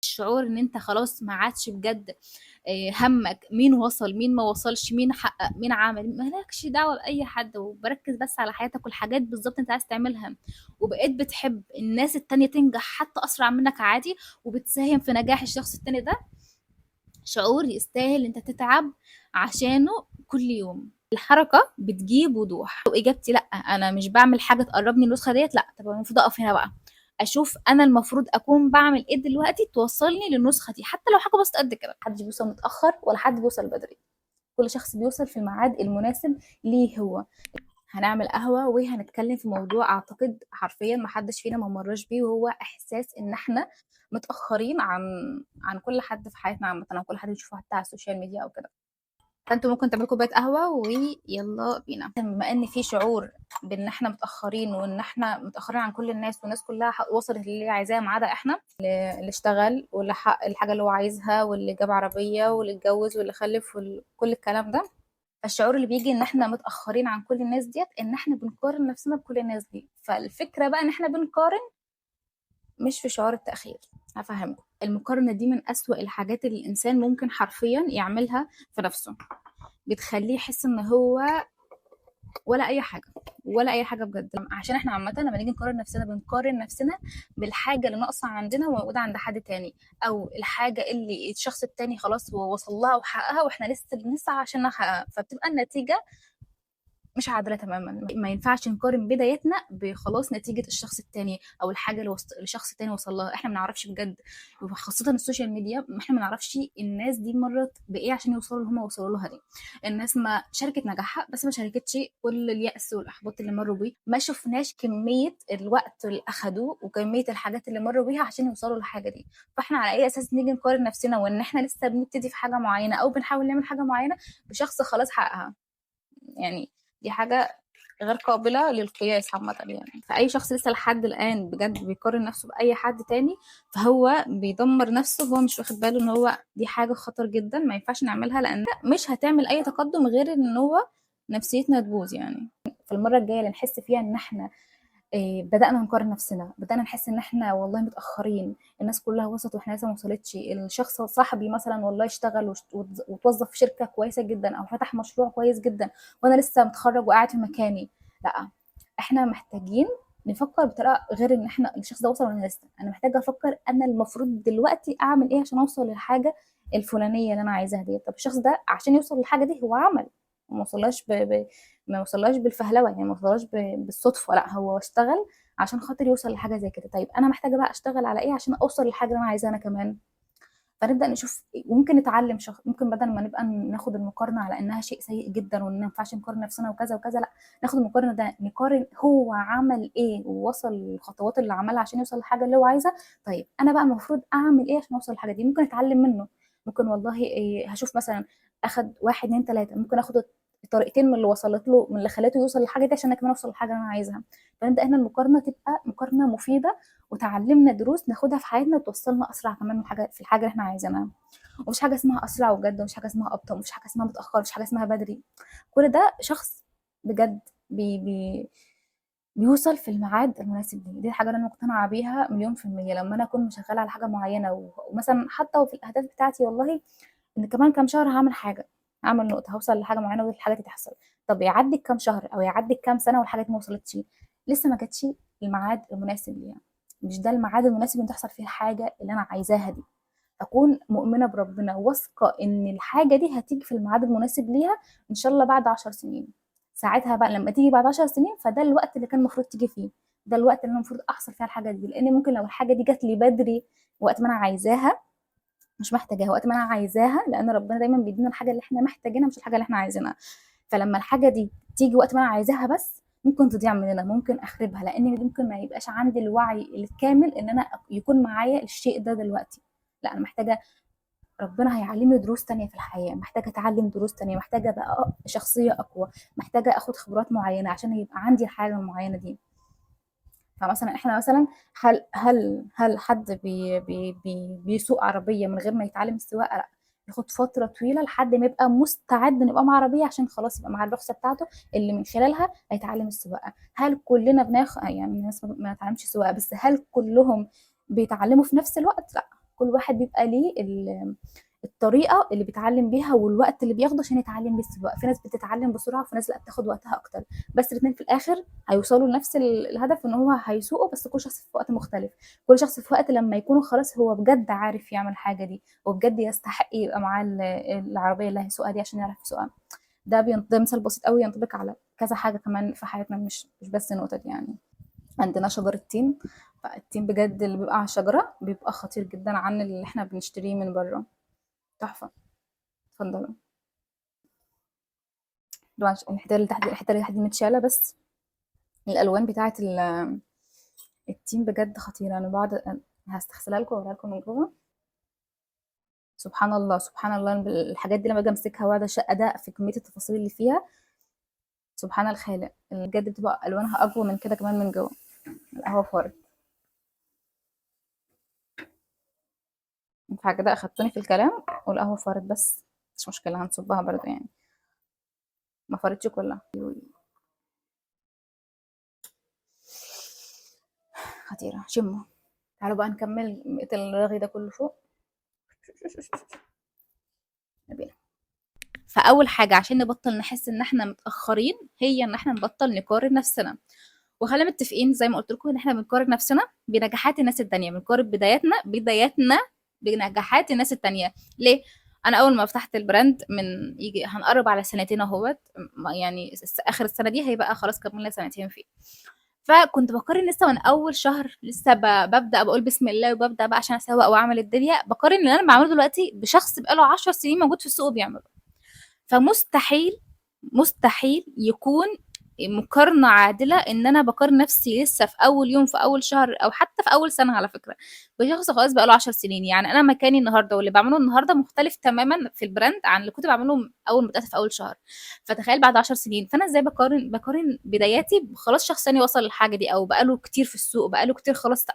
الشعور ان انت خلاص ما عادش بجد همك مين وصل مين ما وصلش، مين حقق مين عمل، مالكش دعوة بأي حد، وبركز بس على حياتك والحاجات بالظبط انت عايز تعملها. وبقيت بتحب الناس التانية تنجح حتى أسرع منك عادي، وبتساهم في نجاح الشخص التاني ده. شعور يستاهل انت تتعب عشانه كل يوم. الحركة بتجيب وضوح. وإجابتي لأ، أنا مش بعمل حاجة تقربني النسخة ديت، لأ. طب أنا المفروض أقف هنا بقى، أشوف أنا المفروض أكون بعمل إيه دلوقتي توصلني للنسخة دي، حتى لو حاجة بسيطة قد كده. محدش بيوصل متأخر ولا حد بيوصل بدري، كل شخص بيوصل في الميعاد المناسب ليه هو. هنعمل قهوة وهنتكلم في موضوع أعتقد حرفيا محدش فينا ما مرش بيه، وهو إحساس إن إحنا متأخرين عن كل حد في حياتنا عامة، أو كل حد بيشوفه حتى على السوشيال ميديا أو كده. فانتوا ممكن تعملوا كوبايه قهوه ويلا بينا. بما ان في شعور بان احنا متاخرين، وان احنا متاخرين عن كل الناس، والناس كلها وصلت اللي هي عايزاه ما عدا احنا، اللي اشتغل واللي حقق الحاجه اللي هو عايزها، واللي جاب عربيه، واللي اتجوز، واللي خلف، وكل الكلام ده. فالشعور اللي بيجي ان احنا متاخرين عن كل الناس ديت، ان احنا بنقارن نفسنا بكل الناس دي. فالفكره بقى ان احنا بنقارن مش في شعور التأخير. هفهمكم، المقارنة دي من أسوأ الحاجات اللي الإنسان ممكن حرفيا يعملها في نفسه. بتخليه يحس ان هو ولا اي حاجه، ولا اي حاجه بجد. عشان احنا عامه لما نيجي نقارن نفسنا، بنقارن نفسنا بالحاجه اللي ناقصه عندنا وموجوده عند حد تاني، او الحاجه اللي الشخص التاني خلاص هو وصل لها وحققها، واحنا لسه بنسعى عشان نحققها. فبتبقى النتيجه مش عادله تماما. ما ينفعش نقارن بدايتنا بخلاص نتيجه الشخص التاني، او الحاجه اللي الشخص التاني وصل لها. احنا ما نعرفش بجد، وخاصه السوشيال ميديا، احنا ما نعرفش الناس دي مرت بايه عشان يوصلوا اللي هم وصلوا لها دي. الناس ما شاركت نجاحها، بس ما شاركتش كل اليأس والاحباط اللي مروا بيه. ما شفناش كميه الوقت اللي اخدوه وكميه الحاجات اللي مروا بيها عشان يوصلوا للحاجه دي. فاحنا على اي اساس نيجي نقارن نفسنا، وان احنا لسه بنبتدي في حاجه معينه، او بنحاول نعمل حاجه معينه بشخص خلاص حققها؟ يعني دي حاجة غير قابلة للقياس عامة يعني. فأي شخص لسه لحد الآن بجد بيقارن نفسه بأي حد تاني، فهو بيدمر نفسه. هو مش واخد باله إن هو دي حاجة خطر جدا ما ينفعش نعملها، لأن مش هتعمل أي تقدم غير إن هو نفسيتنا تبوظ يعني. فالمرة الجاية اللي نحس فيها إن إحنا بدأنا نقارن نفسنا، بدأنا نحس إن إحنا والله متأخرين، الناس كلها وصلت وإحنا لسه ما وصلتش. الشخص صاحبي مثلا والله اشتغل وتوظف في شركة كويسة جدا، أو فتح مشروع كويس جدا، وأنا لسه متخرج وقاعد في مكاني. لأ، إحنا محتاجين نفكر بطريقة غير إن إحنا الشخص ده وصل وأنا لسه. أنا محتاجة أفكر أنا المفروض دلوقتي أعمل إيه عشان أوصل للحاجة الفلانية اللي أنا عايزاها دي. طب الشخص ده عشان يوصل للحاجة دي هو عمل، ما وصلهاش ما وصلهاش بالفهلوه يعني، ما وصلهاش بالصدفه، لا هو اشتغل عشان خاطر يوصل لحاجه زي كده. طيب انا محتاجه بقى اشتغل على ايه عشان اوصل للحاجه اللي انا عايزاها انا كمان؟ فنبدا نشوف وممكن نتعلم ممكن بدل ما نبقى ناخد المقارنه على انها شيء سيء جدا وان ما ينفعش نقارن نفسنا وكذا وكذا، لا، ناخد المقارنه ده نقارن هو عمل ايه ووصل الخطوات اللي عملها عشان يوصل للحاجه اللي هو عايزها. طيب انا بقى المفروض اعمل ايه عشان اوصل للحاجه دي؟ ممكن اتعلم منه. ممكن والله إيه، هشوف مثلا اخد واحد اتنين تلاته، ممكن اخد الطريقتين من اللي وصلت له، من اللي خلته يوصل للحاجه دي، عشان انا كمان اوصل للحاجه اللي انا عايزها. فنبدا هنا المقارنه تبقى مقارنه مفيده، وتعلمنا دروس ناخدها في حياتنا وتوصلنا اسرع كمان من حاجه في الحاجه اللي احنا عايزينها. ومش حاجه اسمها اسرع وجد، ومش حاجه اسمها ابطا، ومش حاجه اسمها متاخر، مش حاجه اسمها بدري. كل ده شخص بجد بي بي بيوصل في الميعاد المناسب ليه. دي الحاجه اللي انا مقتنعه بيها مليون في الميه. لما انا اكون شغاله على حاجه معينه، ومثلا حتى وفي الاهداف بتاعتي والله ان كمان كام شهر هعمل حاجه، هعمل نقطه، هوصل لحاجه معينه والحاجه دي تحصل. طب يعدي كام شهر او يعدي كام سنه والحاجه دي ما وصلتش، لسه ما جاتش الميعاد المناسب ليها. مش ده الميعاد المناسب ان تحصل فيه الحاجه اللي انا عايزاها دي. اكون مؤمنه بربنا، واثقه ان الحاجه دي هتيجي في الميعاد المناسب ليها، ان شاء الله بعد 10 سنين. ساعتها بقى لما تيجي بعد 10 سنين، فده الوقت اللي كان المفروض تيجي فيه، ده الوقت اللي انا المفروض احصل فيها الحاجه دي. لان ممكن لو الحاجه دي جات لي بدري وقت ما انا عايزاها، مش محتاجاها وقت ما انا عايزاها، لان ربنا دايما بيدينا الحاجه اللي احنا محتاجينها مش الحاجه اللي احنا عايزينها. فلما الحاجه دي تيجي وقت ما انا عايزاها بس، ممكن تضيع مننا، ممكن اخربها، لان ممكن ما يبقاش عندي الوعي الكامل ان انا يكون معايا الشيء ده دلوقتي. لا، انا محتاجه، ربنا هيعلمني دروس تانية في الحياة، محتاجة أتعلم دروس تانية، محتاجة بقى شخصية أقوى، محتاجة أخد خبرات معينة عشان يبقى عندي الحاجة المعينة دي. فمثلا احنا مثلا، هل حد بيسوق عربية من غير ما يتعلم السواقة؟ لا، ياخد فترة طويلة لحد ما يبقى مستعد انه يبقى مع عربية، عشان خلاص يبقى مع الرخصة بتاعته اللي من خلالها هيتعلم السواقة. هل كلنا يعني الناس ما تعلمش سواقة، بس هل كلهم بيتعلموا في نفس الوقت؟ لا. كل واحد بيبقى ليه الطريقه اللي بيتعلم بيها والوقت اللي بياخده عشان يتعلم بيه السواقه. في ناس بتتعلم بسرعه وفي ناس لا بتاخد وقتها اكتر، بس الاثنين في الاخر هيوصلوا لنفس الهدف ان هو هيسوقوا، بس كل شخص في وقت مختلف. كل شخص في وقت لما يكونوا خلاص هو بجد عارف يعمل الحاجه دي وبجد يستحق يبقى معاه العربيه اللي هيسوقها دي عشان يعرف يسوقها. ده مثال بسيط قوي ينطبق على كذا حاجه كمان في حياتنا، مش بس النقطه دي يعني. عندنا شجر التين، فالتين بجد اللي بيبقى على الشجره بيبقى خطير جدا عن اللي احنا بنشتريه من بره. تحفه. اتفضلوا. طبعا الحته اللي تحت دي متشاله، بس الالوان بتاعه التين بجد خطيره. انا بعد هستغسلها لكم واوريها لكم من جوه. سبحان الله سبحان الله، الحاجات دي لما باجي امسكها واقعد ادق في كميه التفاصيل اللي فيها، سبحان الخالق، بجد بتبقى الوانها اقوى من كده كمان من جوه. القهوه فارت. ينفع كده اخدتوني في الكلام والقهوه فارت، بس مش مشكله هنصبها برضه يعني. ما فارتش كلها. خطيره. شموا. تعالوا بقى نكمل نقتل الرغي ده كله فوق. نبينا. فاول حاجه عشان نبطل نحس ان احنا متاخرين هي ان احنا نبطل نقارن نفسنا. وخلينا متفقين زي ما قلت لكم ان احنا بنقارن نفسنا بنجاحات الناس التانية، بنقارن بداياتنا بنجاحات الناس التانية. ليه؟ انا اول ما فتحت البراند من يجي هنقرب على سنتين اهوت، يعني اخر السنه دي هيبقى خلاص كملنا سنتين فيه. فكنت بقارن لسه من اول شهر، لسه ببدا بقول بسم الله وببدا بقى عشان اسوق واعمل الدنيا، بقارن اللي انا بعمله دلوقتي بشخص بقاله 10 سنين موجود في السوق بيعمله. فمستحيل يكون مقارنة عادلة ان انا بقارن نفسي لسه في اول يوم في اول شهر او حتى في اول سنة على فكرة بشخص خلاص بقى له 10 سنين. يعني انا مكاني النهارده واللي بعمله النهارده مختلف تماما في البراند عن اللي كنت بعمله اول ما بدات في اول شهر. فتخيل بعد 10 سنين، فانا ازاي بقارن بداياتي خلاص شخص ثاني وصل للحاجه دي او بقاله كتير في السوق، بقاله كتير خلاص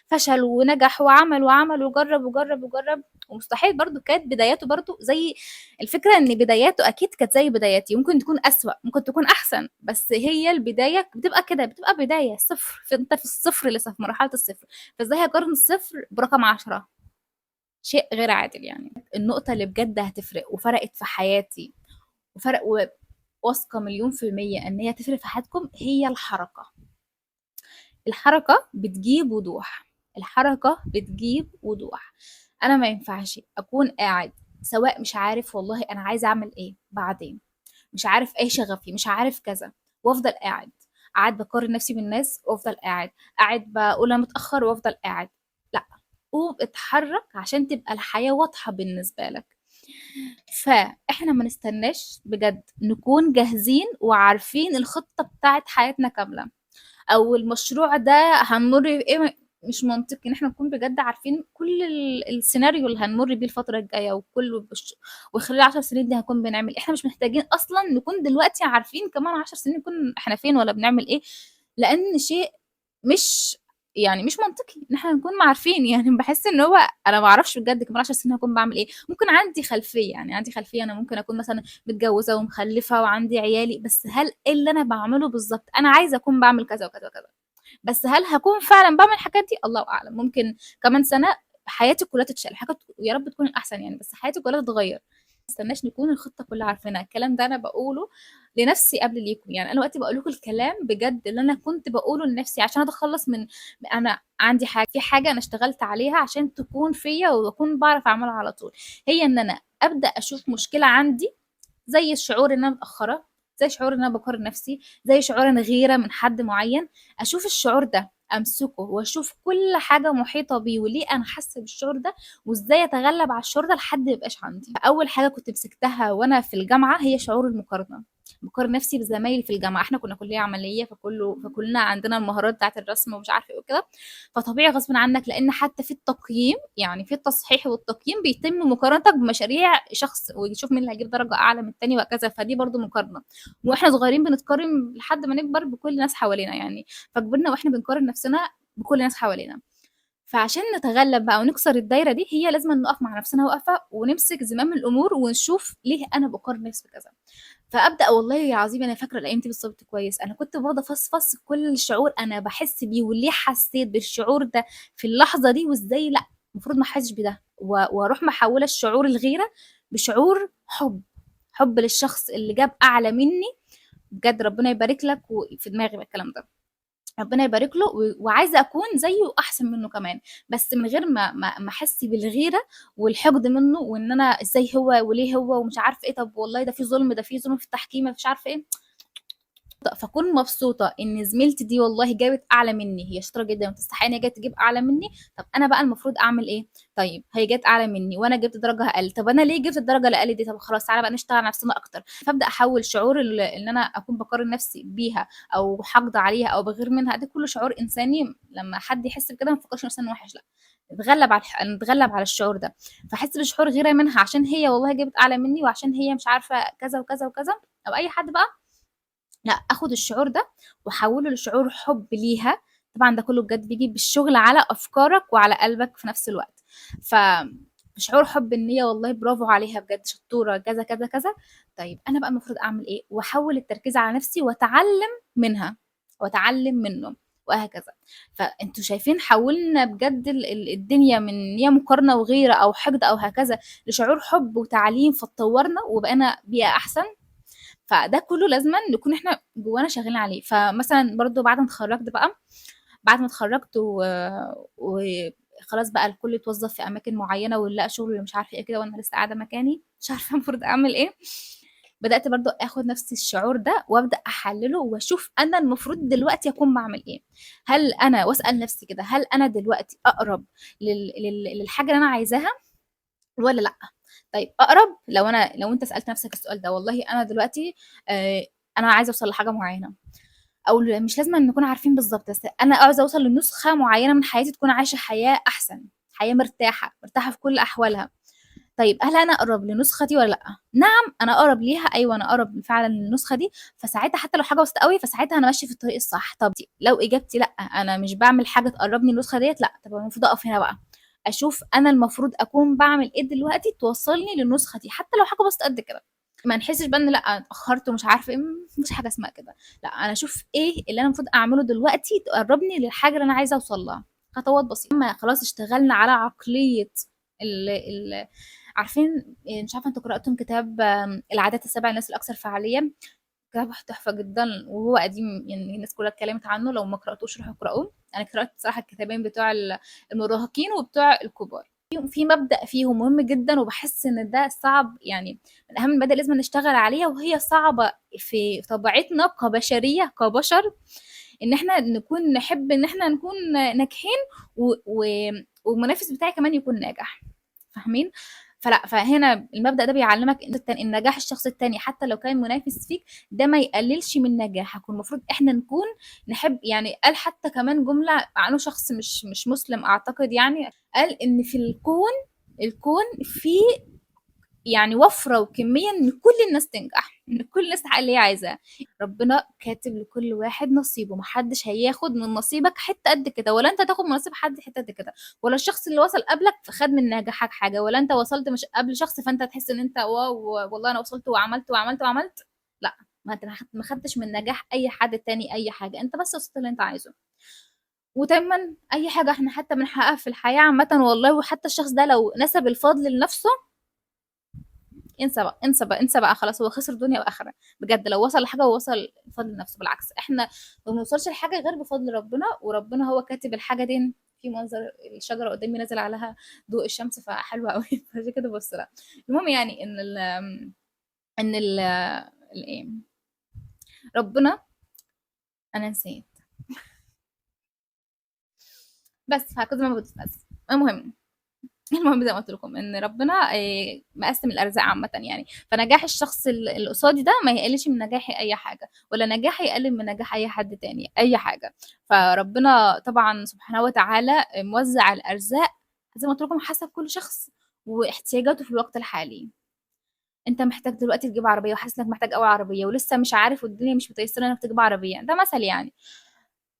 فشل ونجح وعمل وجرب وجرب وجرب. ومستحيل برضو كانت بداياته برضو زي الفكرة ان بداياته اكيد كانت زي بداياتي، ممكن تكون اسوأ ممكن تكون احسن، بس هي البداية بتبقى كده، بتبقى بداية صفر، فانت في الصفر لسه في مرحلة الصفر. فازاي هقارن الصفر برقم 10؟ شيء غير عادل يعني. النقطة اللي بجد هتفرق وفرقت في حياتي وفرق واثقة مليون في المية ان هي تفرق في حياتكم هي الحركة. الحركة بتجيب وضوح. الحركة بتجيب وضوح. انا ما ينفعش اكون قاعد سواء مش عارف والله انا عايزه اعمل ايه بعدين، مش عارف ايه شغفي، مش عارف كذا، وافضل قاعد بقارن نفسي بالناس وافضل قاعد بقول انا متاخر وافضل قاعد. لا، قوم اتحرك عشان تبقى الحياه واضحه بالنسبه لك. فاحنا ما نستناش بجد نكون جاهزين وعارفين الخطه بتاعت حياتنا كامله او المشروع ده هنمر بايه. مش منطقي ان احنا نكون بجد عارفين كل السيناريو اللي هنمر بيه الفتره الجايه وخلال 10 سنين دي هنكون بنعمل. احنا مش محتاجين اصلا نكون دلوقتي عارفين كمان 10 سنين نكون احنا فين ولا بنعمل ايه، لان شيء مش يعني مش منطقي ان احنا نكون عارفين. يعني بحس ان هو انا ما اعرفش بجد كمان 10 سنين هكون بعمل ايه. ممكن عندي خلفيه، يعني عندي خلفيه انا ممكن اكون مثلا متجوزه ومخلفه وعندي عيالي، بس هل إيه اللي انا بعمله بالظبط؟ انا عايزه اكون بعمل كذا وكذا وكذا، بس هل هكون فعلا بعمل الحاجات دي؟ الله اعلم. ممكن كمان سنه حياتي كلها تتشال حاجات ويا رب تكون الاحسن يعني، بس حياتي كلها تتغير. ما استناش نكون الخطه كلها عارفينها. الكلام ده انا بقوله لنفسي قبل ليكم، يعني انا وقتي بقول لكم الكلام بجد اللي انا كنت بقوله لنفسي عشان اتخلص من انا عندي حاجه انا اشتغلت عليها عشان تكون فيا واكون بعرف اعملها على طول. هي ان انا ابدا اشوف مشكله عندي، زي الشعور ان انا متاخره، زي شعور ان انا بقارن نفسي، زي شعور ان غيره من حد معين. اشوف الشعور ده امسكه واشوف كل حاجه محيطه بيه وليه انا حاسه بالشعور ده وازاي اتغلب على الشعور ده لحد ما يبقاش عندي. اول حاجه كنت مسكتها وانا في الجامعه هي شعور المقارنه. بقارن نفسي بزمايلي في الجامعه، احنا كنا كليه عمليه فكلنا عندنا المهارات بتاعه الرسم ومش عارفه ايه وكده. فطبيعي غصب عنك، لان حتى في التقييم يعني في التصحيح والتقييم بيتم مقارنتك بمشاريع شخص ويشوف مين اللي هيجيب درجه اعلى من التاني وهكذا. فدي برضو مقارنه، واحنا صغيرين بنتقارن لحد ما نكبر بكل الناس حوالينا يعني. فكبرنا واحنا بنقارن نفسنا بكل الناس حوالينا. فعشان نتغلب بقى ونكسر الدايره دي هي لازم نقف مع نفسنا وقفه ونمسك زمام الامور ونشوف ليه انا بقارن نفسي بكذا. فابدا والله العظيم انا فاكره الايام دي بالظبط كويس. انا كنت باخده كل شعور انا بحس بيه وليه حسيت بالشعور ده في اللحظه دي وازاي لا المفروض ما احسش بده واروح محوله الشعور الغيره بشعور حب، حب للشخص اللي جاب اعلى مني. بجد ربنا يبارك لك، وفي دماغي بقى الكلام ده، ربنا يبارك له وعايزه اكون زيه واحسن منه كمان، بس من غير ما احس بالغيره والحقد منه، وان انا ازاي هو وليه هو ومش عارف ايه، طب والله ده في ظلم، ده في ظلم في التحكيم، مش عارفه ايه. فاكون مبسوطه ان زميلتي دي والله جابت اعلى مني، هي شاطره جدا وتستحق ان هي جت تجيب اعلى مني. طب انا بقى المفروض اعمل ايه؟ طيب هي جت اعلى مني وانا جبت درجه اقل، طب انا ليه جبت الدرجه الاقل دي؟ طب خلاص تعالى بقى نشتغل على نفسنا اكتر. فابدا احول شعور ان انا اكون بقارن نفسي بيها او حاقده عليها او بغير منها، ده كله شعور انساني. لما حد يحس بكده ما تفكرش انسان وحش، لا، نتغلب على الشعور ده. فاحس بشعور غيره منها عشان هي والله جابت اعلى مني، وعشان هي مش عارفه كذا وكذا وكذا، او اي حد بقى. لأ، آخُد الشعور ده وأحوّله لشعور حُب ليها. طبعًا ده كلّه بجد بييجي بالشغل على أفكارك وعلى قلبك في نفس الوقت. ف شعور حُب إن هي والله برافو عليها بجد شطورة كذا، كذا، كذا. طيب أنا بقى المفروض أعمل إيه؟ وأحوّل التركيز على نفسي وأتعلّم منها وأتعلّم منّه وهكذا. فأنتم شايفين حوّلنا بجد الدنيا من إن هي مقارنة وغيرة أو حقد أو هكذا لشعور حُب وتعليم، فاتطوّرنا وبقينا بيئة أحسن. فده كله لازما نكون احنا جوانا شغالين عليه. فمثلا برضو بعد ما اتخرجت بقى، بعد ما اتخرجت وخلاص بقى الكل اتوظف في اماكن معينه واللي لقى شغل مش عارفه ايه كده، وانا لسه قاعده مكاني مش عارفه المفروض اعمل ايه. بدات برضو اخد نفس الشعور ده وابدا احلله واشوف انا المفروض دلوقتي اكون بعمل ايه. هل انا واسال نفسي كده، هل انا دلوقتي اقرب للحاجه اللي انا عايزاها ولا لا؟ طيب اقرب، لو انت سالت نفسك السؤال ده، والله انا دلوقتي انا عايزه اوصل لحاجه معينه، او مش لازم ان نكون عارفين بالظبط، بس انا عايزه اوصل لنسخه معينه من حياتي تكون عايشه حياه احسن، حياه مرتاحه مرتاحه في كل احوالها. طيب هل انا اقرب للنسخه دي ولا لا؟ نعم انا اقرب ليها، ايوه انا اقرب فعلا للنسخه دي. فساعتها حتى لو حاجه بسيطه قوي، فساعتها انا ماشيه في الطريق الصح. طب لو اجابتي لا، انا مش بعمل حاجه تقربني للنسخه ديت، لا، طب أنا المفروض اقف هنا بقى، اشوف انا المفروض اكون بعمل ايه دلوقتي توصلني للنسخه دي، حتى لو حاجه بسيطه قد كده. ما نحسش بقى ان لا اتاخرت ومش عارفه ايه، مفيش حاجه اسمها كده. لا، انا اشوف ايه اللي انا المفروض اعمله دلوقتي تقربني للحاجه اللي انا عايزه اوصل لها، خطوات بسيطه. اما خلاص اشتغلنا على عقليه ال عارفين، مش عارفه انتوا قراتم كتاب العادات السبع للناس الاكثر فعاليه؟ كتاب تحفه جدا وهو قديم، يعني الناس كلها اتكلمت عنه، لو ما قراتوش روحوا اقرأوه. انا قرات صراحه الكتابين بتوع المراهقين وبتوع الكبار. في مبدأ فيهم مهم جدا، وبحس ان ده صعب، يعني من اهم المبادئ لازم نشتغل عليها، وهي صعبة في طبيعتنا كبشرية كبشر، ان احنا نكون نحب ان احنا نكون ناجحين والمنافس بتاعي كمان يكون ناجح. فاهمين؟ فهنا المبدأ ده بيعلمك ان النجاح الشخص التاني حتى لو كان منافس فيك ده ما يقللش من نجاحك، والمفروض احنا نكون نحب. يعني قال حتى كمان جملة عنه شخص مش مسلم اعتقد، يعني قال ان في الكون في يعني وفرة وكمية ان كل الناس تنجح، ان كل الناس تحقق اللي هي عايزاه. ربنا كاتب لكل واحد نصيبه، محدش هياخد من نصيبك حتة قد كده، ولا انت تاخد من نصيب حد حتة قد كده، ولا الشخص اللي وصل قبلك خد من نجاحك حاجة، ولا انت وصلت مش قبل شخص فانت تحس ان انت واو والله انا وصلت وعملت وعملت وعملت. لا، ما انت ما خدتش من نجاح اي حد تاني اي حاجة، انت بس وصلت اللي انت عايزه. ودايما اي حاجة احنا حتى بنحققها في الحياة عامة والله، وحتى الشخص ده لو نسب الفضل لنفسه، انسى بقى انسى بقى انسى بقى، خلاص هو خسر دنيا واخره. بجد لو وصل لحاجه هو وصل بفضل نفسه، بالعكس احنا ما بنوصلش لحاجه غير بفضل ربنا، وربنا هو كاتب الحاجه دي. في منظر الشجره قدامي نازل عليها ضوء الشمس فحلوه قوي فعشان كده ببص لها. المهم يعني ان ايه، ربنا، انا نسيت. بس هكذا ما بتتنسى. المهم، المهم زي ما قلت لكم ان ربنا مقسم الارزاق عامه يعني. فنجاح الشخص اللي قصادي ده ما يقللش من نجاحي اي حاجه، ولا نجاحي يقلل من نجاح اي حد تاني اي حاجه. فربنا طبعا سبحانه وتعالى موزع الارزاق زي ما قلت لكم حسب كل شخص واحتياجاته في الوقت الحالي. انت محتاج دلوقتي تجيب عربيه وحاسس انك محتاج قوي عربيه ولسه مش عارف والدنيا مش متيسره انك تجيب عربيه، ده مثل يعني.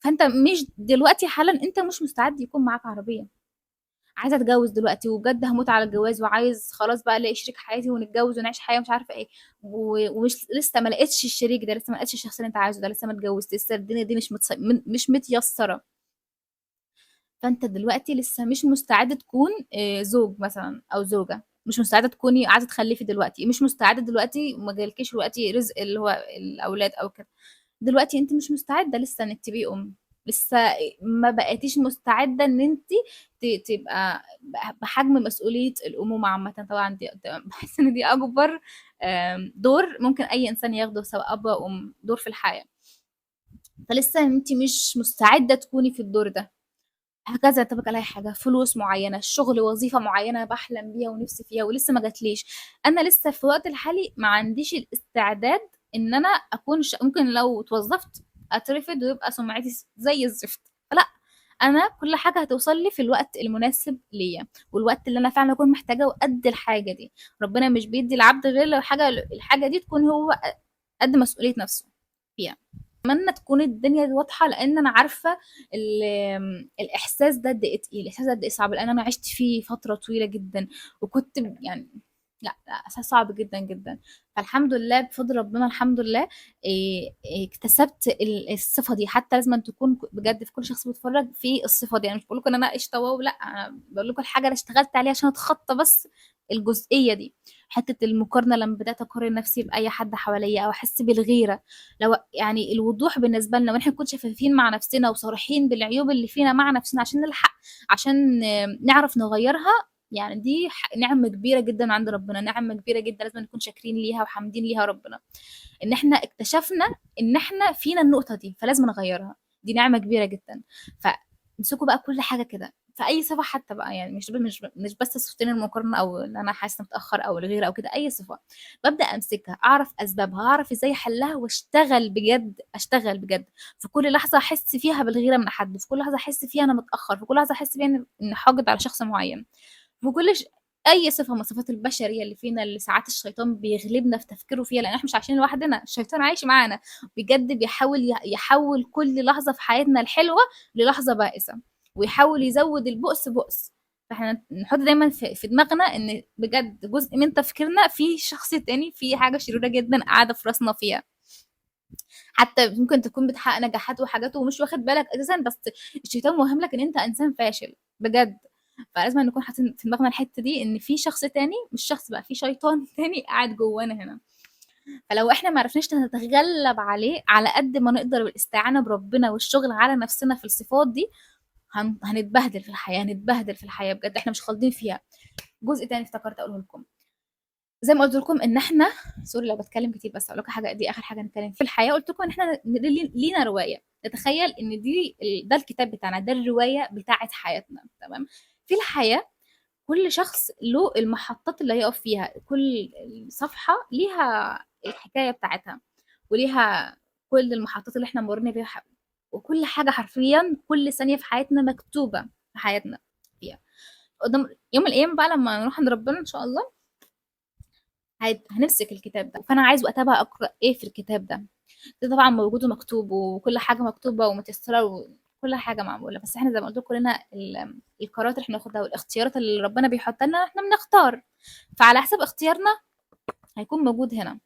فانت مش دلوقتي حالا انت مش مستعد يكون معاك عربيه. عايزه اتجوز دلوقتي وبجد هموت على الجواز، وعايز خلاص بقى الاقي شريك حياتي ونتجوز ونعيش حياه مش عارفه ايه، ومش لسه ما لقيتش الشريك ده، لسه ما لقيتش الشخص اللي انت عايزه ده، لسه ما اتجوزت، لسه الدنيا دي مش متيسره. فأنت دلوقتي لسه مش مستعد تكون زوج مثلًا أو زوجة، مش مستعدة تكوني عايزة تخلّفي دلوقتي، مش مستعدة دلوقتي وما جالكيش دلوقتي رزق اللي هو الأولاد أو كده. دلوقتي أنتِ مش مستعدة لسه إنِّك تبقي أم، لسه ما بقيتيش مستعدة إن أنتِ تبقى بحجم مسؤولية الأمومة عامةً. طبعًا دي باحس إن دي أكبر دور ممكن أي إنسان ياخده سواء أب أو أم، دور في الحياة. فلسه أنتِ مش مستعدة تكوني في الدور ده. هكذا ينطبق عليَّ حاجة، فلوس معيّنة، شغل، وظيفة معيّنة باحلم بيها ونفسي فيها ولسه ما جاتليش. أنا لسه في الوقت الحالي ما عنديش الاستعداد إن أنا أكون ممكن لو اتوظّفت أترفض ويبقى سمعتي زي الزفت. فلأ، أنا كل حاجة هتوصل لي في الوقت المناسب ليّا، والوقت اللي أنا فعلًا أكون محتاجاه وقد الحاجة دي. ربنا مش بيدّي العبد غير لو الحاجة دي تكون هو قد مسؤولية نفسه فيها. أتمنى تكون الدنيا واضحة، لإن أنا عارفة الإحساس ده قد إيه تقيل، الإحساس ده قد إيه صعب، لإن أنا عِشت فيه فترة طويلة جدًا، وكنت يعني لأ، لأ، إحساس صعب جدًا، جدًا. فالحمد لله بفضل ربنا الحمد لله اكتسبت الصفة دي. حتى لازمًا تكون بجد في كل شخص بيتفرّج في الصفة دي. أنا مش باقول لكم إن أنا قشطة واو لأ، أنا باقول لكم الحاجة اللي اشتغلت عليها عشان أتخطى بس الجزئية دي. حتّة المقارنة لمّا بدأت أقارن نفسي بأي حد حواليّا أو أحس بالغيرة، لو يعني الوضوح بالنسبة لنا وإن إحنا نكون شفافين مع نفسنا وصريحين بالعيوب اللي فينا مع نفسنا عشان نلحق، عشان نعرف نغيّرها. يعني دي نعمة كبيرة جدًا عند ربنا، نعمة كبيرة جدًا لازم نكون شاكرين ليها وحامدين ليها ربنا، إن إحنا اكتشفنا إن إحنا فينا النقطة دي، فلازم نغيّرها. دي نعمة كبيرة جدًا. فامسكوا بقى كل حاجة كده، في أي صفة حتى بقى، يعني مش بس صفتين المقارنة أو إن أنا حاسة متأخر أو الغيرة أو كده، أي صفة بابدأ أمسكها، أعرف أسبابها، أعرف إزاي أحلها وأشتغل بجد، أشتغل بجد. في كل لحظة أحس فيها بالغيرة من حد، في كل لحظة أحس فيها أنا متأخر، في كل لحظة أحس فيها إني حاقد على شخص معين. في كل أي صفة من الصفات البشرية اللي فينا اللي ساعات الشيطان بيغلبنا في تفكيره فيها، لأن إحنا مش عايشين لوحدنا، الشيطان عايش معانا بجد. بيحاول يحول كل لحظة في حياتنا الحلوة للحظة بائسة، ويحاول يزود البؤس بؤس. فاحنا نحط دايما في دماغنا ان بجد جزء من تفكيرنا في شخص تاني، في حاجة شريرة جدا قاعدة في راسنا فيها. حتى ممكن تكون بتحقق نجاحات وحاجات ومش واخد بالك اساسا، بس الشيطان موهم لك ان انت انسان فاشل بجد. فلازم نكون حاطين في دماغنا الحته دي ان في شخص تاني، مش شخص بقى، في شيطان تاني قاعد جوانا هنا. فلو احنا ما عرفناش نتغلب عليه على قد ما نقدر بالاستعانه بربنا والشغل على نفسنا في الصفات دي، هنتبهدل في الحياه، هنتبهدل في الحياه بجد، احنا مش خالدين فيها. جزء تاني افتكرت اقوله لكم، زي ما قلت لكم ان احنا، سوري لو بتكلم كتير بس اقول لكم حاجه، دي اخر حاجه نتكلم في الحياه. قلت لكم ان احنا لينا روايه، نتخيل ان ده الكتاب بتاعنا، ده الروايه بتاعه حياتنا، تمام. في الحياه كل شخص له المحطات اللي هيقف فيها، كل صفحه ليها الحكايه بتاعتها، وليها كل المحطات اللي احنا مرينا بيها وكل حاجه حرفيا كل ثانيه في حياتنا مكتوبه في حياتنا فيها. قدام يوم من الايام بقى لما نروح عند ربنا ان شاء الله هنمسك الكتاب ده. فانا عايز وقتها بقى اقرا ايه في الكتاب ده. ده طبعا موجود ومكتوب وكل حاجه مكتوبه ومتيسره وكل حاجه معموله، بس احنا زي ما قلت لكم كلنا القرارات اللي احنا بناخدها والاختيارات اللي ربنا بيحط لنا احنا بنختار. فعلى حسب اختيارنا هيكون موجود هنا.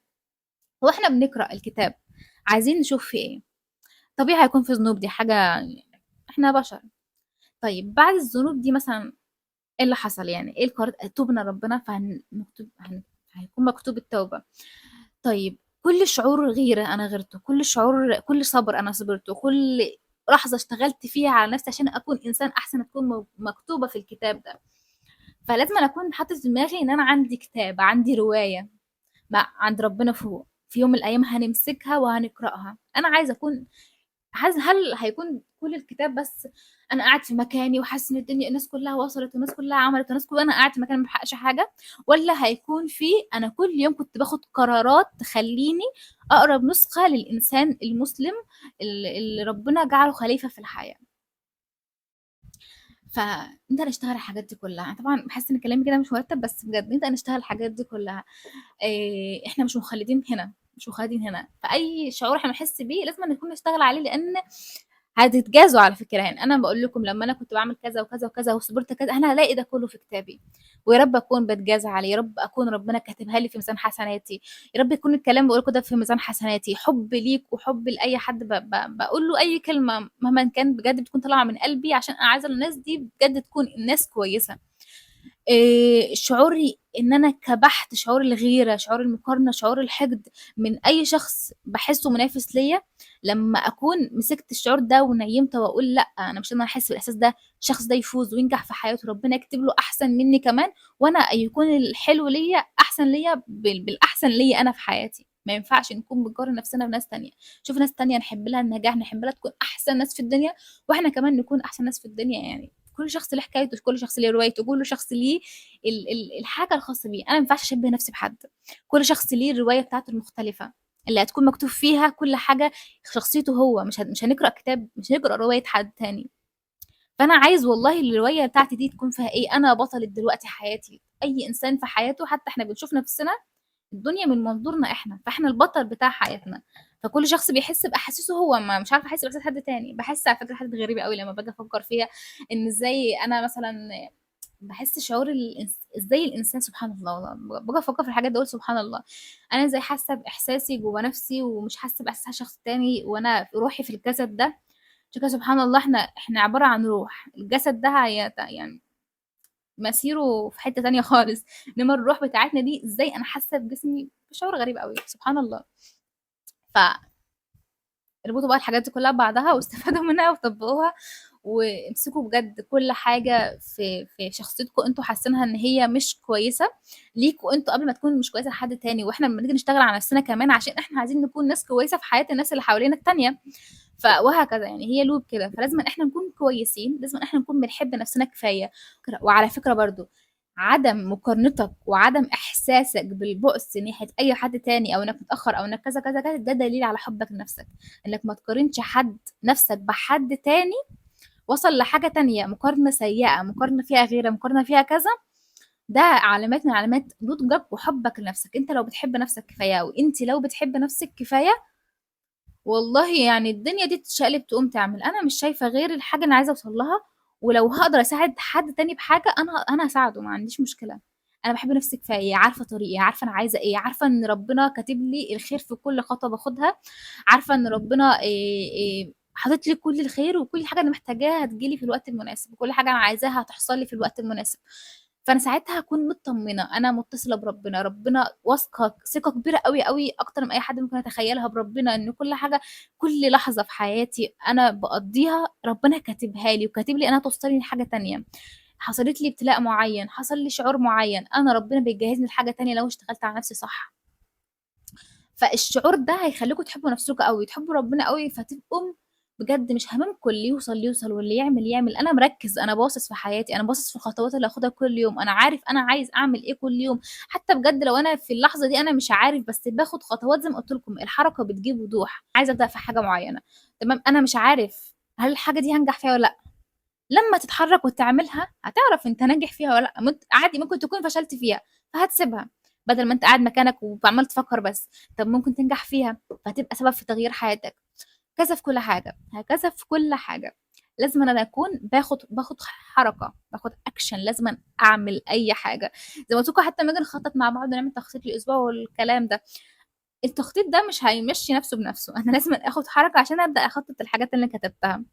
هو احنا بنقرا الكتاب عايزين نشوف فيه ايه؟ طبيعي هيكون في ذنوب، دي حاجه، احنا بشر. طيب بعد الذنوب دي مثلا ايه اللي حصل؟ يعني ايه القرار؟ توبنا ربنا فهنكتب هيكون مكتوب التوبه. طيب كل شعور غيرة أنا غيرته، كل شعور، كل صبر أنا صبرته، كل لحظة اشتغلت فيها على نفسي عشان أكون إنسان أحسن تكون مكتوبة في الكتاب ده. فلازم أنا أكون حاطط في دماغي إن أنا عندي كتاب، عندي رواية عند ربنا فوق، في يوم من الأيام هنمسكها وهنقرأها. أنا عايزة أكون هل هيكون كل الكتاب بس انا قاعد في مكاني وحاسس ان الدنيا الناس كلها وصلت والناس كلها عملت والناس كلها انا قاعد في مكاني ما بحققش حاجه؟ ولا هيكون في انا كل يوم كنت باخد قرارات تخليني اقرب نسخه للانسان المسلم اللي ربنا جعله خليفه في الحياه؟ فانت نشتغل الحاجات دي كلها. طبعا بحس ان كلامي كده مش مرتب، بس بجد انت نشتغل الحاجات دي كلها. إيه، احنا مش مخلدين هنا، مش مخلدين هنا. فاي شعور احنا بنحس بيه لازم نكون نشتغل عليه، لان هتتجازوا على فكرة. يعني أنا باقول لكم لمّا أنا كنت باعمل كذا وكذا وكذا وصبرت كذا، أنا هالاقي ده كلّه في كتابي، ويا رب أكون باتجازى عليه، يا رب أكون ربنا كاتبها لي في ميزان حسناتي، يا رب يكون الكلام اللي باقوله لكم ده في ميزان حسناتي، حُبّي ليك وحُبّي لأي حد باقول له أي كلمة مهمًا كان بجد بتكون طالعة من قلبي، عشان أنا عايزة الناس دي بجد تكون ناس كويسة. شعوري إن أنا كبحت شعور الغيرة، شعور المقارنة، شعور الحقد من أي شخص باحسّه منافس ليّا، لمّا أكون مسكت الشعور ده ونيّمته وأقول لأ، أنا مش لازم أحس بالإحساس ده، الشخص ده يفوز وينجح في حياته، ربنا يكتب له أحسن منّي كمان، وأنا يكون الحلو ليّا أحسن ليّا بالأحسن ليّا أنا في حياتي، ما ينفعش نكون بنقارن نفسنا بناس تانية، شوفي ناس تانية نحب لها النجاح، نحب لها تكون أحسن ناس في الدنيا، وإحنا كمان نكون أحسن ناس في الدنيا يعني. كل شخص ليه حكايته، كل شخص ليه روايته، كل شخص ليه الحاجة الخاصة بيه، أنا ما ينفعش أشبه نفسي بحد، كل شخص ليه الرواية بتاعته المختلفة، اللي هتكون مكتوب فيها كل حاجة شخصيته هو، مش هنقرأ كتاب، مش هنقرأ رواية حد تاني. فأنا عايز والله الرواية بتاعتي دي تكون فيها إيه، أنا بطلة دلوقتي حياتي، أي إنسان في حياته حتى إحنا بنشوف نفسنا الدنيا من منظورنا إحنا، فإحنا البطل بتاع حياتنا، فكل شخص بيحس بأحاسيسه هو، ما مش عارفة أحس بإحساس حد تاني، باحس على فكرة حاجات غريبة أوي لمّا باجي أفكر فيها، إن إزاي أنا مثلًا باحس شعور إزاي الإنسان سبحان الله والله باجي أفكّر في الحاجات دي أقول سبحان الله، أنا إزاي حاسة بإحساسي جوّه نفسي ومش حاسة بإحساس شخص تاني وأنا روحي في الجسد ده، عشان كده سبحان الله إحنا عبارة عن روح، الجسد ده يعني مسيره في حتّة تانية خالص، إنّما الروح بتاعتنا دي إزاي أنا حاسة بجسمي بشعور غريب أوي، سبحان الله. ف اربطوا بقى الحاجات دي كلها ببعضها واستفادوا منها وطبقوها وامسكوا بجد كل حاجة في شخصيتكم انتوا حاسينها ان هي مش كويسة ليكوا انتوا قبل ما تكون مش كويسة لحد تاني، واحنا لما نيجي نشتغل على نفسنا كمان عشان احنا عايزين نكون ناس كويسة في حياة الناس اللي حوالينا التانية. وهكذا يعني هي لوب كده، فلازم احنا نكون كويسين، لازم احنا نكون بنحب نفسنا كفاية. وعلى فكرة برضو عدم مقارنتك وعدم احساسك بالبؤس ناحية اي حد تاني او انك متأخر او انك كذا كذا كذا ده دليل على حبك لنفسك، انك ما تقارنش نفسك بحد تاني وصل لحاجة تانية، مقارنة سيئة، مقارنة فيها غيرة، مقارنة فيها كذا، ده علامات من علامات نضجك وحبك لنفسك. انت لو بتحب نفسك كفاية وانت لو بتحب نفسك كفاية والله يعني الدنيا دي تتشقلب تقوم تعمل، انا مش شايفة غير الحاجة اللي عايزة اوصل لها، ولو هقدر اساعد حد تاني بحاجة انا هساعده، ما عنديش مشكلة. انا بحب نفسي كفاية، عارفة طريقي، عارفة انا عايزة ايه، عارفة ان ربنا كاتب لي الخير في كل خطوة باخدها، عارفة ان ربنا حاطط لي كل الخير وكل حاجة انا محتاجاها هتجيلي في الوقت المناسب، وكل حاجة انا عايزاها هتحصل لي في الوقت المناسب. فانا ساعتها هكون مطمنه انا متصله بربنا، ربنا واثقه ثقه كبيره قوي قوي اكتر من اي حد ممكن اتخيلها بربنا، ان كل حاجه كل لحظه في حياتي انا بقضيها ربنا كاتبها لي وكاتب لي انا توصلني لحاجه تانية، حصلت لي ابتلاء معين، حصل لي شعور معين، انا ربنا بيجهزني لحاجه تانية لو اشتغلت على نفسي صح. فالشعور ده هيخليكم تحبوا نفسكم قوي، تحبوا ربنا قوي، فتبقوا بجد مش هاممكم اللي يوصل يوصل واللي يعمل يعمل، انا مركز، انا باصص في حياتي، انا باصص في الخطوات اللي هاخدها كل يوم، انا عارف انا عايز اعمل ايه كل يوم، حتى بجد لو انا في اللحظه دي انا مش عارف بس باخد خطوات زي ما قلت لكم، الحركه بتجيب وضوح، عايزه ابدا في حاجه معينه تمام، انا مش عارف هل الحاجه دي هنجح فيها ولا لا، لما تتحرك وتعملها هتعرف انت ناجح فيها ولا لا، عادي ممكن تكون فشلت فيها فهتسيبها، بدل ما انت قاعد مكانك وعمال تفكر بس، طب ممكن تنجح فيها فهتبقى سبب في تغيير حياتك. كذا في كل حاجة، هكذا في كل حاجة، لازم انا اكون باخد حركة، باخد اكشن، لازم أنا اعمل اي حاجة، زي ما قلت لكم حتى لما نيجي نخطط مع بعض نعمل تخطيط للاسبوع والكلام ده، التخطيط ده مش هيمشي نفسه بنفسه، انا لازم اخد حركة عشان ابدا اخطط الحاجات اللي كتبتها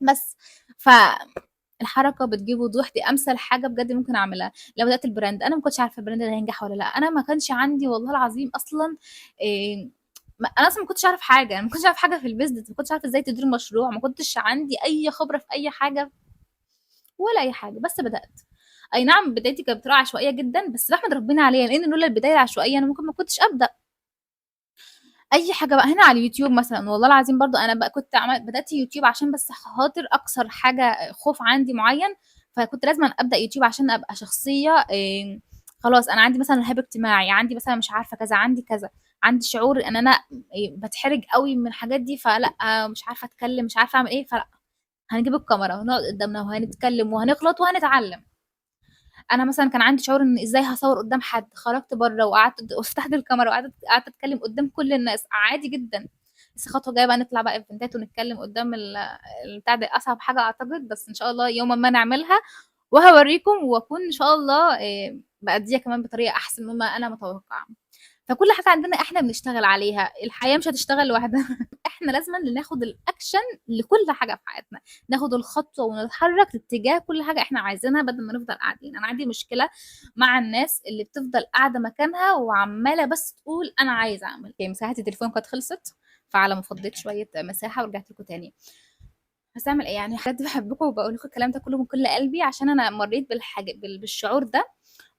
بس. فالحركة بتجيب وضوح، دي أمثل حاجة بجد ممكن أعملها. لو بدأت البراند أنا ما كنتش عارفة البراند ده هينجح ولا لأ، أنا ما كانش عندي والله العظيم أصلا أنا أصلا ما كنتش أعرف حاجة، أنا ما كنتش أعرف حاجة في البيزنس، ما كنتش عارفة إزاي تدير مشروع، ما كنتش عندي أي خبرة في أي حاجة ولا أي حاجة، بس بدأت. أي نعم بدايتي كانت بطريقة عشوائية جدا، بس بحمد ربنا عليها لأن لولا البداية العشوائية أنا ممكن ما كنتش أبدأ اي حاجه بقى هنا على اليوتيوب مثلا، والله العظيم برضو انا بقى كنت بدات يوتيوب عشان بس خاطر اكسر حاجه خوف عندي معين، فكنت لازم ابدا يوتيوب عشان ابقى شخصيه خلاص انا عندي مثلا رهاب اجتماعي، عندي مثلا مش عارفه كذا، عندي كذا، عندي شعور ان انا بتحرج قوي من الحاجات دي، فلا مش عارفه اتكلم، مش عارفه اعمل ايه، فلا هنجيب الكاميرا ونقعد قدامنا وهنتكلم وهنغلط وهنتعلم. انا مثلا كان عندي شعور ان ازاي هصور قدام حد، خرجت بره وقعدت وفتحت الكاميرا وقعدت اتكلم قدام كل الناس عادي جدا، بس خطوة جاية بقى نطلع بقى ايفنتات ونتكلم قدام البتاع ده أصعب حاجة أعتقد، بس إن شاء الله يوما ما نعملها وهوريكم، وأكون إن شاء الله بأديها كمان بطريقة أحسن مما أنا متوقعة. فكل حاجة عندنا إحنا بنشتغل عليها، الحياة مش هتشتغل لوحدها. إحنا لازمًا اللي ناخد الأكشن لكل حاجة في حياتنا، ناخد الخطوة ونتحرك لاتجاه كل حاجة إحنا عايزينها بدل ما نفضل قاعدين. أنا عندي مشكلة مع الناس اللي بتفضل قاعدة مكانها وعمّالة بس تقول أنا عايزة أعمل، مساحة التليفون كانت خلصت، فعلى ما فضيت شوية مساحة ورجعت لكم تاني. بس أعمل إيه يعني، بجد باحبكم وباقول لكم الكلام ده كله من كل قلبي، عشان أنا مرّيت بالشعور ده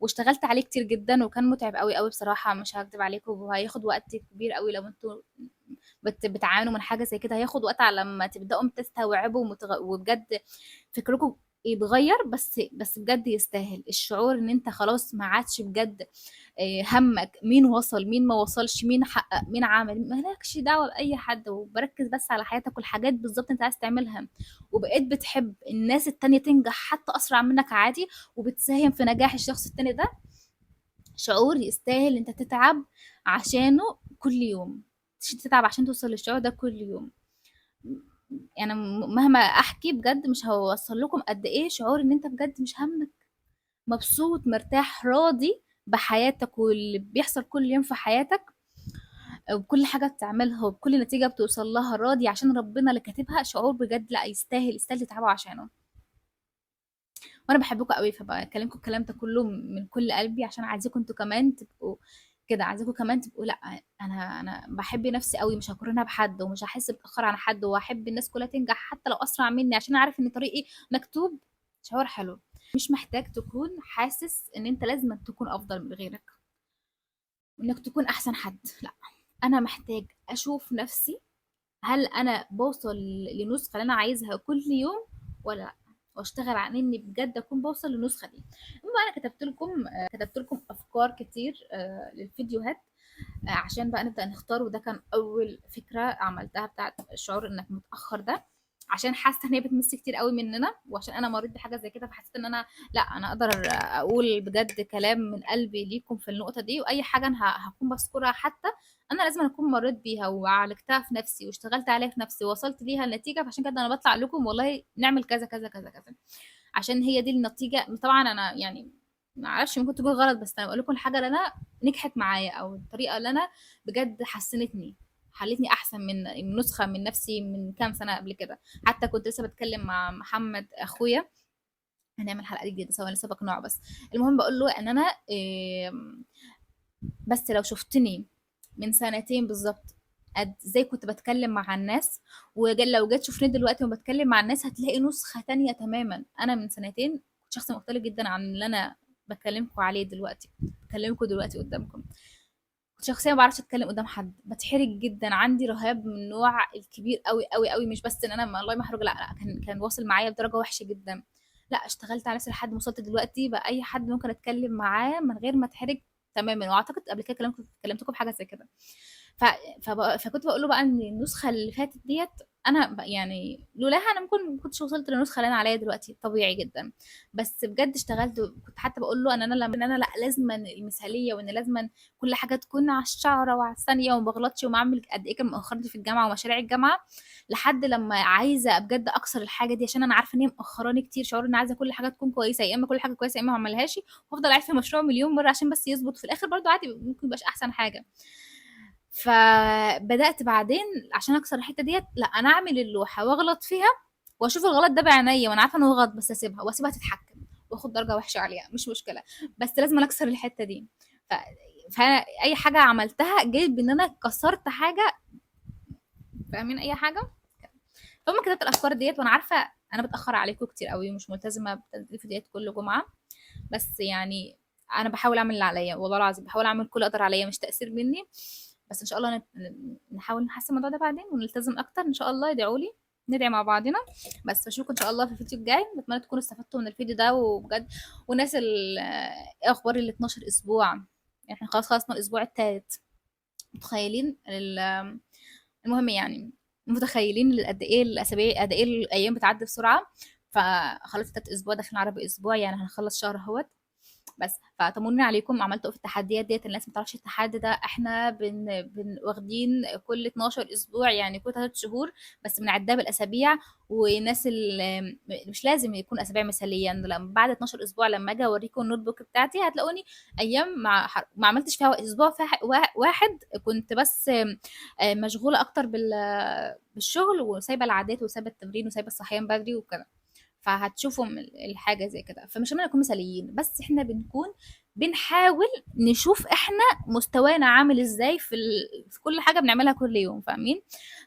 واشتغلت عليه كتير جدًا، وكان مُتعب أوي، أوي بصراحة، مش هاكدب عليكم، وهياخد وقت كبير أوي لو أنتم بتعانوا من حاجة زي كده، هياخد وقت على لمّا تبدأوا تستوعبوا وبجد فكركم يتغيّر، بس بجد يستاهل. الشعور إن أنت خلاص ما عادش بجد هَمّك مين وصل، مين ما وصلش، مين حقق، مين عمل، ما لكش دعوة بأي حد، وباركّز بس على حياتك والحاجات بالضبط أنت عايز تعملها، وبقيت بتحب الناس التانية تنجح حتى أسرع منك عادي، وبتساهم في نجاح الشخص التاني ده، شعور يستاهل أنت تتعب عشانه كل يوم، تتعب عشان توصل للشعور ده كل يوم. يعني مهما أحكي بجد مش هاوصّل لكم قد إيه شعور إن أنت بجد مش هَمّك، مبسوط، مرتاح، راضي بحياتك واللي بيحصل كل يوم في حياتك، وبكل حاجة بتعملها وبكل نتيجة بتوصل لها، راضي عشان ربنا اللي كاتبها، شعور بجد لأ يستاهل، يستاهل تتعبوا عشانه. وأنا باحبكم أوي، فباكلمكم الكلام ده كله من كل قلبي، عشان عايزاكم أنتم كمان تبقوا كده، عايزاكم كمان تبقوا لأ، أنا باحب نفسي أوي، مش هاقارنها بحد، ومش هاحس بتأخر عن حد، وهاحب الناس كلها تنجح حتى لو أسرع مني، عشان عارف إن طريقي مكتوب. شعور حلو، مش محتاج تكون حاسس إن أنت لازمًا تكون أفضل من غيرك، وإنك تكون أحسن حد، لأ، أنا محتاج أشوف نفسي هل أنا باوصل للنسخة اللي أنا عايزها كل يوم والّا لأ، واشتغل على إني بجد أكون باوصل للنسخة دي. المهم أنا كتبت لكم أفكار كتير للفيديوهات عشان بقى نبدأ نختار، وده كان أول فكرة عملتها بتاعة الشعور إنك متأخر ده، عشان حاسة إن هي بتمس كتير أوي مننا، وعشان أنا مريت بحاجة زي كده، فحسيت إن أنا لأ، أنا أقدر أقول بجد كلام من قلبي ليكم في النقطة دي، وأي حاجة أنا هاكون باذكرها حتى أنا لازمًا أكون مريت بيها وعالجتها في نفسي واشتغلت عليها في نفسي ووصلت ليها النتيجة، فعشان كده أنا باطلع لكم والله نعمل كذا، كذا، كذا، كذا، عشان هي دي النتيجة. طبعًا أنا يعني ما أعرفش ممكن تكون غلط، بس أنا باقول لكم الحاجة اللي أنا نجحت معايا، أو الطريقة اللي أنا بجد حسّنتني، خلّتني أحسن من نسخة من نفسي من كام سنة قبل كده. حتى كنت لسه باتكلّم مع محمد أخويا، هنعمل حلقة دي جديدة سوا، لسه باقنعه بس. المهم باقول له إن أنا بس لو شُفتني من سنتين بالضبط إزاي كنت باتكلّم مع الناس، لو جيت تشوفني دلوقتي وأنا باتكلّم مع الناس هتلاقي نسخة تانية تمامًا. أنا من سنتين كنت شخص مختلف جدًا عن اللي أنا باكلّمكم عليه دلوقتي، باكلّمكم دلوقتي قدّامكم. كنت شخصيًا ما باعرفش أتكلّم قدّام حد، باتحرج جدًا، عندي رهاب من النوع الكبير أوي، أوي، أوي، مش بس إن أنا والله محرجة، لأ، لأ، كان واصل معايا بدرجة وحشة جدًا. لأ، اشتغلت على نفسي لحد ما وصلت دلوقتي بقى أي حد ممكن أتكلّم معاه من غير ما أتحرج تمامًا، وأعتقد قبل كده كلمتكم بحاجة زي كده. ف فكنت باقول له بقى إن النسخة اللي فاتت ديّة أنا يعني لولاها أنا ممكن ما كنتش وصلت للنسخة اللي أنا عليها دلوقتي، طبيعي جدًا. بس بجد اشتغلت، وكنت حتى باقول له إن أنا لأ، لازمًا المثالية، وإن لازمًا كل حاجة تكون على الشعرة وعلى الثانية وما باغلطش، ومعامل قد إيه كان مأخرني في الجامعة ومشاريع الجامعة، لحد لمّا عايزة بجد أكسر الحاجة دي، عشان أنا عارفة إن هي مأخراني كتير، شعور إن عايزة كل حاجة تكون كويسة، يا إما كل حاجة كويسة يا إما ما اعملهاش، وافضل أعيد في المشروع مليون مرة عشان بس يضبط، في الآخر برضه عادي ممكن ما يبقاش أحسن حاجة. فبدأت بعدين عشان أكسر الحتّة ديّة، لأ، أنا أعمل اللوحة وأغلط فيها وأشوف الغلط ده بعينيّا وأنا عارفة إن هو غلط، بس وأسيبها تتحكم وآخُد درجة وحشة عليها، مش مشكلة، بس لازمًا أكسر الحتّة دي. ف فأي حاجة عملتها جِه بإن أنا كسرت حاجة، فاهمين أي حاجة؟ فالمهم كتبت الأفكار ديّة، وأنا عارفة أنا متأخرة عليكم كتير أوي ومش ملتزمة بتنزيل فيديوهات كل جمعة، بس يعني أنا باحاول أعمل اللي عليّا والله العظيم، باحاول أعمل كل اللي أقدر عليه، مش تقصير منّي، بس إن شاء الله نحاول نحسّن الموضوع ده بعدين ونلتزم أكتر إن شاء الله، ادعوا لي، ندعي مع بعضنا. بس فاشوفكم إن شاء الله في الفيديو الجاي، باتمنى تكونوا استفدتوا من الفيديو ده وبجد. والناس إيه أخبار ال12 أسبوع؟ إحنا خلاص خلصنا الأسبوع التالت، متخيّلين المهم يعني متخيّلين قد إيه الأسابيع، قد إيه الأيام بتعدّي بسرعة. فخلاص تالت أسبوع داخلين على رابع أسبوع، يعني هنخلّص شهر أهوّة. بس فطمنوني عليكم، عملتوا ايه في التحديات ديت؟ الناس ما تعرفش التحدي ده، احنا واخدين كل 12 اسبوع، يعني كل 3 شهور، بس بنعدها بالاسابيع. والناس اللي مش لازم يكون اسابيع مثاليه، لما بعد 12 اسبوع لما اجي اوريكم النوت بوك بتاعتي هتلاقوني ايام ما عملتش فيها اسبوع واحد كنت بس مشغوله اكتر بالشغل، وسايبه العادات وسايبه التمرين وسايبه الصحيان بدري وكده. فهتشوفوا الحاجة زي كده. فمش لازم نكون مثاليين، بس احنا بنكون بنحاول نشوف احنا مستوانا عامل ازاي في كل حاجة بنعملها كل يوم، فاهمين؟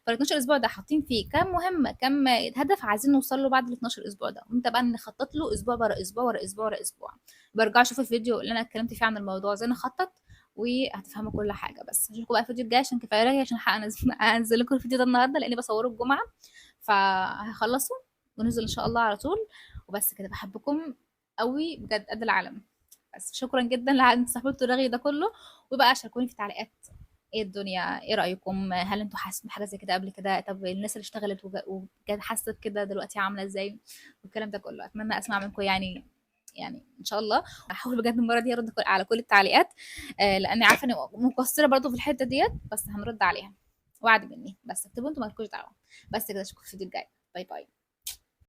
فال 12 اسبوع ده حاطين فيه كام مهمة، كام هدف عايزين نوصل له بعد ال 12 اسبوع ده، وانت بقى نخطط له اسبوع ورا اسبوع ورا اسبوع ورا اسبوع. برجع اشوف الفيديو اللي انا اتكلمت فيه عن الموضوع ازاي نخطط، وهتفهموا كل حاجة. بس اشوفكم بقى الفيديو الجاي، عشان كفاية رغي، عشان انزل لكم الفيديو ده النهارده لاني بصوره الجمعة، فهخلصه وننزل ان شاء الله على طول. وبس كده، بحبكم قوي بجد قد العالم. بس شكرا جدا لان صاحبتوا الرغي ده كله. وبقى شاركوني في التعليقات ايه الدنيا، ايه رايكم؟ هل انتوا حاسين بحاجه زي كده قبل كده؟ طب الناس اللي اشتغلت وكانت حاسه كده دلوقتي عامله ازاي؟ والكلام ده كله اتمنى اسمع منكم يعني ان شاء الله. هحاول بجد المره دي ارد على كل التعليقات، لاني عارفه اني مقصره برضو في الحته ديت، بس هنرد عليها، وعد مني. بس اكتبوا انتوا، مالكوش دعوه. بس كده، اشوفكم في الفيديو الجاي. باي باي.